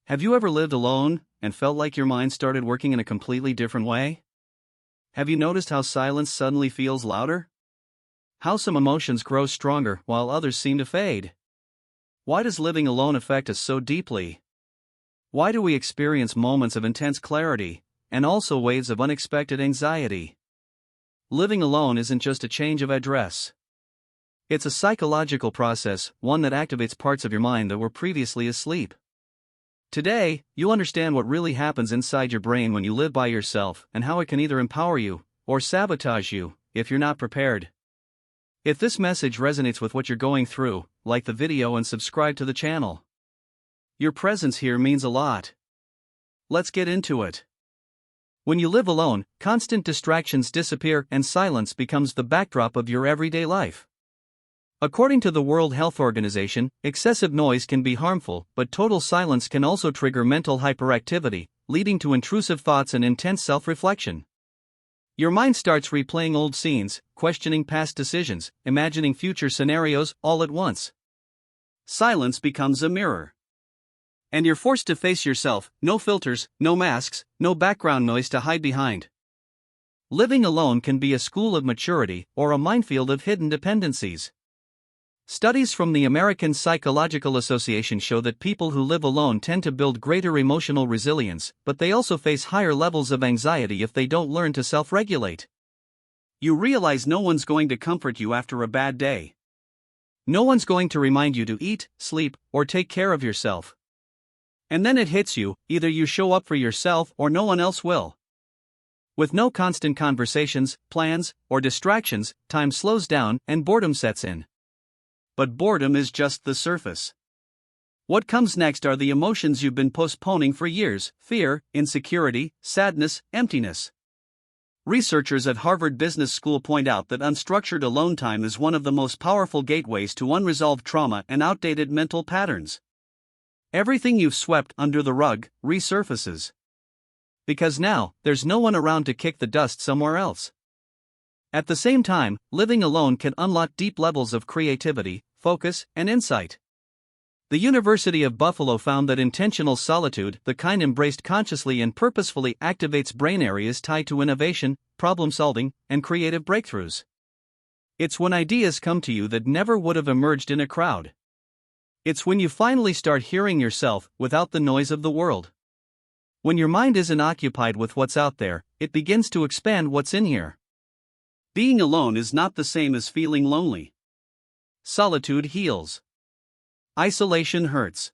Have you ever lived alone and felt like your mind started working in a completely different way? Have you noticed how silence suddenly feels louder? How some emotions grow stronger while others seem to fade? Why does living alone affect us so deeply? Why do we experience moments of intense clarity and also waves of unexpected anxiety? Living alone isn't just a change of address. It's a psychological process, one that activates parts of your mind that were previously asleep. Today, you'll understand what really happens inside your brain when you live by yourself and how it can either empower you or sabotage you if you're not prepared. If this message resonates with what you're going through, like the video and subscribe to the channel. Your presence here means a lot. Let's get into it. When you live alone, constant distractions disappear and silence becomes the backdrop of your everyday life. According to the World Health Organization, excessive noise can be harmful, but total silence can also trigger mental hyperactivity, leading to intrusive thoughts and intense self-reflection. Your mind starts replaying old scenes, questioning past decisions, imagining future scenarios all at once. Silence becomes a mirror. And you're forced to face yourself, no filters, no masks, no background noise to hide behind. Living alone can be a school of maturity or a minefield of hidden dependencies. Studies from the American Psychological Association show that people who live alone tend to build greater emotional resilience, but they also face higher levels of anxiety if they don't learn to self-regulate. You realize no one's going to comfort you after a bad day. No one's going to remind you to eat, sleep, or take care of yourself. And then it hits you, either you show up for yourself or no one else will. With no constant conversations, plans, or distractions, time slows down and boredom sets in. But boredom is just the surface. What comes next are the emotions you've been postponing for years: fear, insecurity, sadness, emptiness. Researchers at Harvard Business School point out that unstructured alone time is one of the most powerful gateways to unresolved trauma and outdated mental patterns. Everything you've swept under the rug resurfaces. Because now, there's no one around to kick the dust somewhere else. At the same time, living alone can unlock deep levels of creativity, focus, and insight. The University of Buffalo found that intentional solitude, the kind embraced consciously and purposefully, activates brain areas tied to innovation, problem-solving, and creative breakthroughs. It's when ideas come to you that never would have emerged in a crowd. It's when you finally start hearing yourself without the noise of the world. When your mind isn't occupied with what's out there, it begins to expand what's in here. Being alone is not the same as feeling lonely. Solitude heals. Isolation hurts.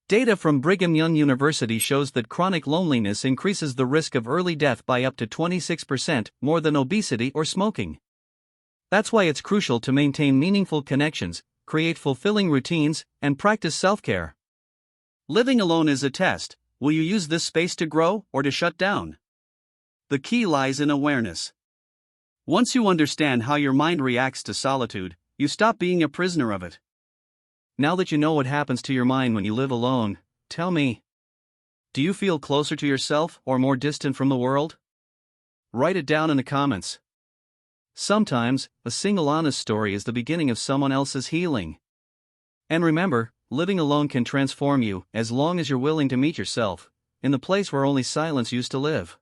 Data from Brigham Young University shows that chronic loneliness increases the risk of early death by up to 26%, more than obesity or smoking. That's why it's crucial to maintain meaningful connections, create fulfilling routines, and practice self-care. Living alone is a test. Will you use this space to grow or to shut down? The key lies in awareness. Once you understand how your mind reacts to solitude, you stop being a prisoner of it. Now that you know what happens to your mind when you live alone, tell me, do you feel closer to yourself or more distant from the world? Write it down in the comments. Sometimes, a single honest story is the beginning of someone else's healing. And remember, living alone can transform you as long as you're willing to meet yourself in the place where only silence used to live.